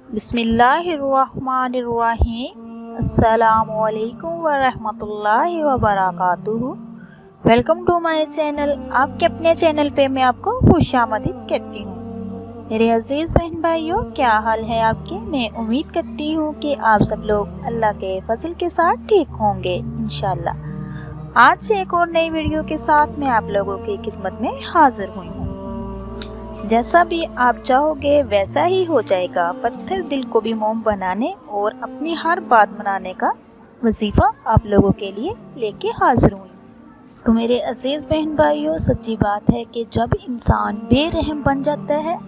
बिस्मिल्लाहिर्रहमानिर्रहीम। अस्सलामुअलैकुम वरहमतुल्लाहि वबरकातुहू। Welcome to my channel. आपके अपने चैनल पे मैं आपको खुशामदीद कहती हूँ। मेरे अजीज़ बहन भाइयों, क्या हाल है आपके? मैं उम्मीद करती हूँ कि आप सब लोग अल्लाह के फजल के साथ ठीक होंगे इंशाल्लाह। आज एक और नई वीडियो के साथ मैं आप लोगों की खिदमत में हाजिर हुई हूँ। जैसा भी आप चाहोगे वैसा ही हो जाएगा। पत्थर दिल को भी मोम बनाने और अपनी हर बात मनाने का वजीफा आप लोगों के लिए लेके हाजिर हुई। तो मेरे अजीज़ बहन भाइयों, सच्ची बात है कि जब इंसान बेरहम बन जाता है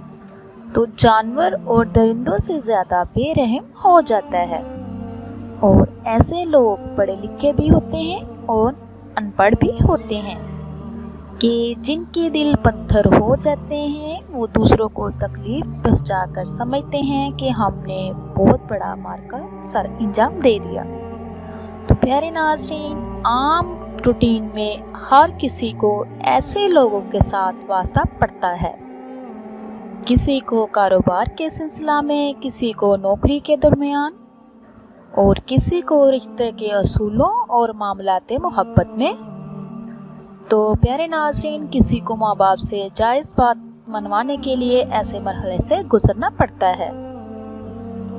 तो जानवर और दरिंदों से ज़्यादा बेरहम हो जाता है। और ऐसे लोग पढ़े लिखे भी होते हैं और अनपढ़ भी होते हैं कि जिनके दिल पत्थर हो जाते हैं, वो दूसरों को तकलीफ पहुंचाकर समझते हैं कि हमने बहुत बड़ा मार का सर इंजाम दे दिया। तो प्यारे नाज़रीन, आम रूटीन में हर किसी को ऐसे लोगों के साथ वास्ता पड़ता है। किसी को कारोबार के सिलसिला में, किसी को नौकरी के दरमियान और किसी को रिश्ते के असूलों और मामलाते मोहब्बत में। तो प्यारे नाज़रीन, किसी को माँ बाप से जायज़ बात मनवाने के लिए ऐसे मरहले से गुजरना पड़ता है।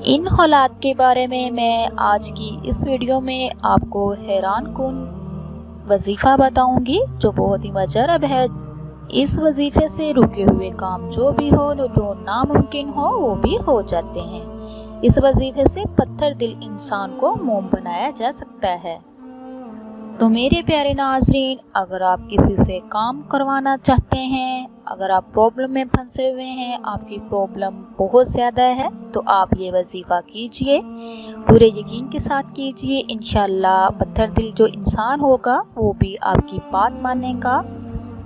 इन हालात के बारे में मैं आज की इस वीडियो में आपको हैरान कुन वजीफ़ा बताऊंगी जो बहुत ही मुजरब है। इस वजीफ़े से रुके हुए काम जो भी हो, जो नामुमकिन हो, वो भी हो जाते हैं। इस वजीफ़े से पत्थर दिल इंसान को मोम बनाया जा सकता है। तो मेरे प्यारे नाज़रीन, अगर आप किसी से काम करवाना चाहते हैं, अगर आप प्रॉब्लम में फंसे हुए हैं, आपकी प्रॉब्लम बहुत ज़्यादा है, तो आप ये वजीफ़ा कीजिए, पूरे यकीन के साथ कीजिए। इंशाल्लाह पत्थर दिल जो इंसान होगा वो भी आपकी बात मानेगा।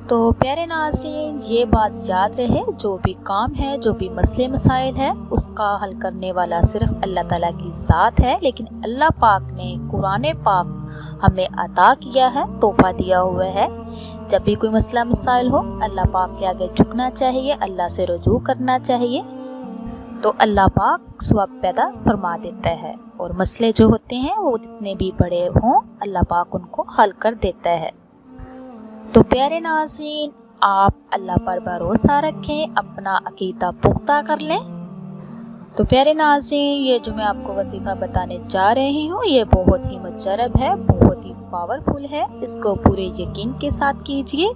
तो प्यारे नाज़रीन, ये बात याद रहे, जो भी काम है, जो भी मसले मसाइल है, उसका हल करने वाला सिर्फ अल्लाह ताला की ज़ात है। लेकिन अल्लाह पाक ने कुरान पाक हमें अता किया है, तोहफा दिया हुआ है। जब भी कोई मसला मसाइल हो, अल्लाह पाक के आगे झुकना चाहिए, अल्लाह से रुजू करना चाहिए, तो अल्लाह पाक सवाब पैदा फरमा देता है। और मसले जो होते हैं वो जितने भी बड़े हों, अल्लाह पाक उनको हल कर देता है। तो प्यारे नाज़रीन, आप अल्लाह पर भरोसा रखें, अपना अकीदा पुख्ता कर लें। तो प्यारे नाज़रीन, ये जो मैं आपको वजीफ़ा बताने जा रही हूँ, ये बहुत ही मुजरब है, बहुत ही पावरफुल है। इसको पूरे यकीन के साथ कीजिए।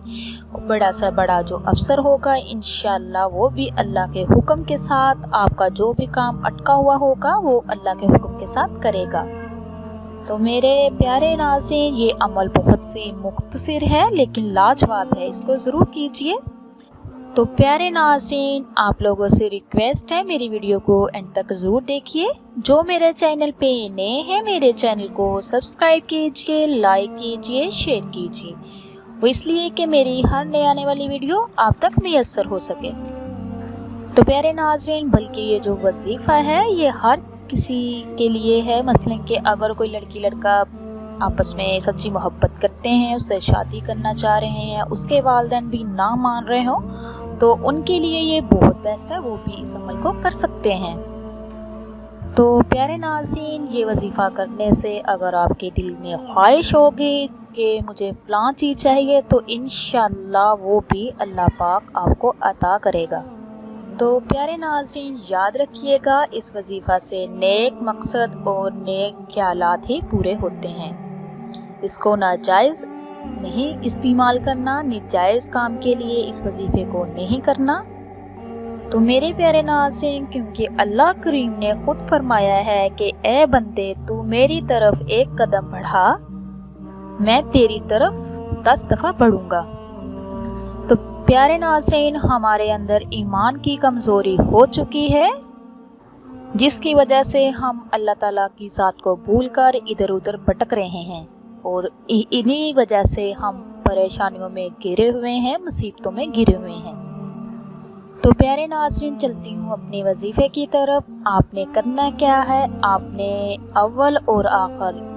बड़ा से बड़ा जो अफसर होगा, इंशाल्लाह वो भी अल्लाह के हुक्म के साथ, आपका जो भी काम अटका हुआ होगा वो अल्लाह के हुक्म के साथ करेगा। तो मेरे प्यारे नाज़रीन, ये अमल बहुत से मुख्तसर है लेकिन लाजवाब है, इसको ज़रूर कीजिए। तो प्यारे नाज़रीन, आप लोगों से रिक्वेस्ट है, मेरी वीडियो को एंड तक ज़रूर देखिए। जो मेरे चैनल पे नए हैं, मेरे चैनल को सब्सक्राइब कीजिए, लाइक कीजिए, शेयर कीजिए। वो इसलिए कि मेरी हर नई आने वाली वीडियो आप तक मैसर हो सके। तो प्यारे नाज़रीन, बल्कि ये जो वजीफ़ा है ये हर किसी के लिए है। मसलन कि अगर कोई लड़की लड़का आपस में सच्ची मोहब्बत करते हैं, उससे शादी करना चाह रहे हैं, उसके वालिदैन भी ना मान रहे हो, तो उनके लिए ये बहुत बेस्ट है, वो भी इस अमल को कर सकते हैं। तो प्यारे नाज़रीन, ये वजीफ़ा करने से अगर आपके दिल में ख्वाहिश होगी कि मुझे फ़लाँ चीज़ चाहिए, तो इंशाल्लाह वो भी अल्लाह पाक आपको अता करेगा। तो प्यारे नाज़रीन, याद रखिएगा, इस वजीफ़ा से नेक मकसद और नेक ख्यालात ही पूरे होते हैं। इसको नाजायज़ नहीं इस्तेमाल करना, नाजायज़ काम के लिए इस वजीफ़े को नहीं करना। तो मेरे प्यारे नाज़रीन, क्योंकि अल्लाह करीम ने खुद फरमाया है कि ए बंदे, तू मेरी तरफ एक कदम बढ़ा, मैं तेरी तरफ 10 दफ़ा बढ़ूँगा। तो प्यारे नाज़रीन, हमारे अंदर ईमान की कमज़ोरी हो चुकी है, जिसकी वजह से हम अल्लाह ताला की ज़ात को भूलकर इधर उधर भटक रहे हैं और इन्हीं वजह से हम परेशानियों में घिरे हुए हैं, मुसीबतों में घिरे हुए हैं। तो प्यारे नाज़रीन, चलती हूँ अपने वजीफ़े की तरफ। आपने करना क्या है, आपने अव्वल और आखिर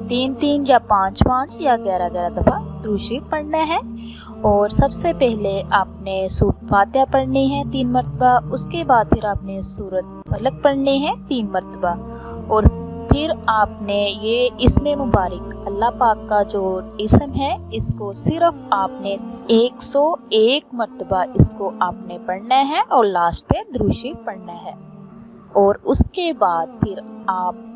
3-3 या 5-5 या 11-11 दफ़ा दुरूद शरीफ पढ़ना है और सबसे पहले आपने सूरत फातिहा पढ़नी है 3 मरतबा, उसके बाद फिर आपने सूरत फलक पढ़नी है 3 मरतबा, और फिर आपने ये इसमें मुबारक अल्लाह पाक का जो इसम है इसको सिर्फ आपने 101 मरतबा इसको आपने पढ़ना है और लास्ट पे दुरूद शरीफ पढ़ना है। और उसके बाद फिर आप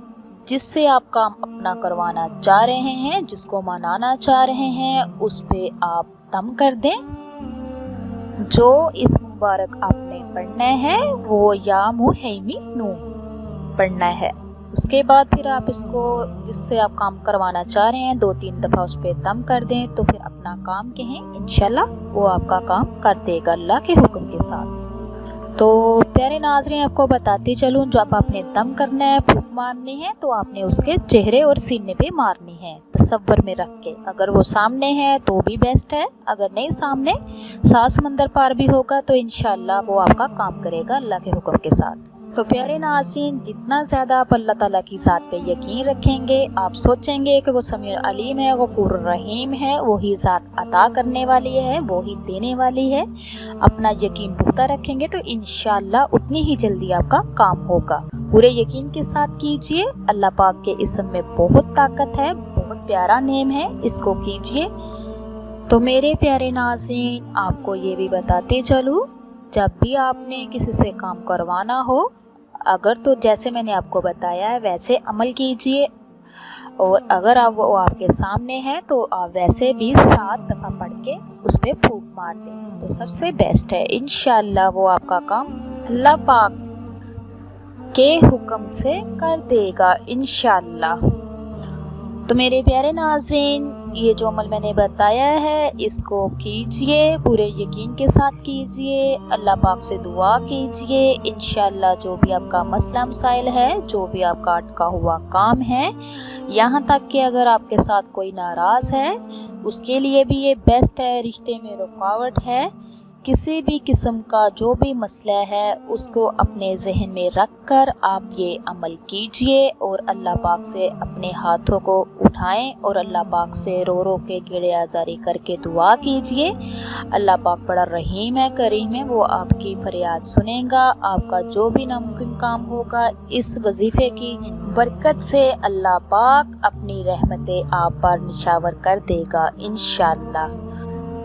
जिससे आप काम अपना करवाना चाह रहे हैं, जिसको मनाना चाह रहे हैं, उस पे आप दम कर दें। जो इस मुबारक आपने पढ़ना है वो या मुहैमिनू पढ़ना है। उसके बाद फिर आप इसको जिससे आप काम करवाना चाह रहे हैं 2-3 दफ़ा उस पर दम कर दें, तो फिर अपना काम कहें, इंशाल्लाह वो आपका काम कर देगा अल्लाह के हुक्म के साथ। तो प्यारे नाज़रीन, आपको बताती चलूँ, जब आपने दम करना है, फूंक मारनी है, तो आपने उसके चेहरे और सीने पे मारनी है तसव्वुर में रख के। अगर वो सामने है तो भी बेस्ट है, अगर नहीं सामने 7 समंदर पार भी होगा तो इंशाल्लाह वो आपका काम करेगा अल्लाह के हुक्म के साथ। तो प्यारे नाज़रीन, जितना ज़्यादा आप अल्लाह ताला की ज़ात पे यकीन रखेंगे, आप सोचेंगे कि वो समीउल अलीम है, गफूर रहीम है, वही ज़ात अता करने वाली है, वही देने वाली है, अपना यकीन पुख्ता रखेंगे तो इंशाल्लाह उतनी ही जल्दी आपका काम होगा। पूरे यकीन के साथ कीजिए। अल्लाह पाक के इसम में बहुत ताकत है, बहुत प्यारा नेम है, इसको कीजिए। तो मेरे प्यारे नाज़रीन, आपको ये भी बताते चलूँ, जब भी आपने किसी से काम करवाना हो, अगर तो जैसे मैंने आपको बताया है वैसे अमल कीजिए, और अगर आप वो आपके सामने है तो आप वैसे भी 7 दफ़ा पढ़ के उस पर फूंक मार दें तो सबसे बेस्ट है। इंशाल्लाह वो आपका काम अल्लाह पाक के हुक्म से कर देगा इंशाल्लाह। तो मेरे प्यारे नाज़रीन, ये जो अमल मैंने बताया है इसको कीजिए, पूरे यकीन के साथ कीजिए, अल्लाह पाक से दुआ कीजिए। इंशाल्लाह जो भी आपका मसला मसाइल है, जो भी आपका अटका हुआ काम है, यहाँ तक कि अगर आपके साथ कोई नाराज़ है उसके लिए भी ये बेस्ट है। रिश्ते में रुकावट है, किसी भी किस्म का जो भी मसला है उसको अपने जहन में रख कर आप ये अमल कीजिए और अल्लाह पाक से अपने हाथों को उठाएं और अल्लाह पाक से रो रो के गिड़े आज़ारी करके दुआ कीजिए। अल्लाह पाक बड़ा रहीम है, करीम है, वो आपकी फरियाद सुनेगा। आपका जो भी नामुमकिन काम होगा, इस वजीफ़े की बरकत से अल्लाह पाक अपनी रहमतें आप पर निशावर कर देगा इंशाअल्लाह।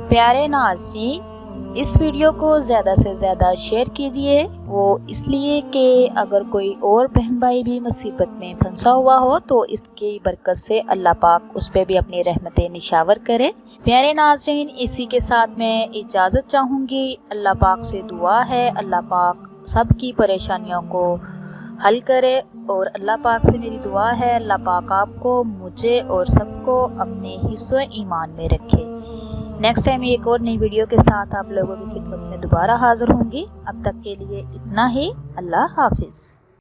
प्यारे नाज़रीन, इस वीडियो को ज़्यादा से ज़्यादा शेयर कीजिए, वो इसलिए कि अगर कोई और बहन भाई भी मुसीबत में फंसा हुआ हो तो इसकी बरकत से अल्लाह पाक उस पर भी अपनी रहमतें निशावर करे। प्यारे नाज़रीन, इसी के साथ मैं इजाज़त चाहूँगी। अल्लाह पाक से दुआ है अल्लाह पाक सब की परेशानियों को हल करे, और अल्लाह पाक से मेरी दुआ है अल्लाह पाक आपको, मुझे और सबको अपने हिस्सों ईमान में रखे। नेक्स्ट टाइम एक और नई वीडियो के साथ आप लोगों की खिदमत में दोबारा हाज़िर होंगी। अब तक के लिए इतना ही। अल्लाह हाफिज़।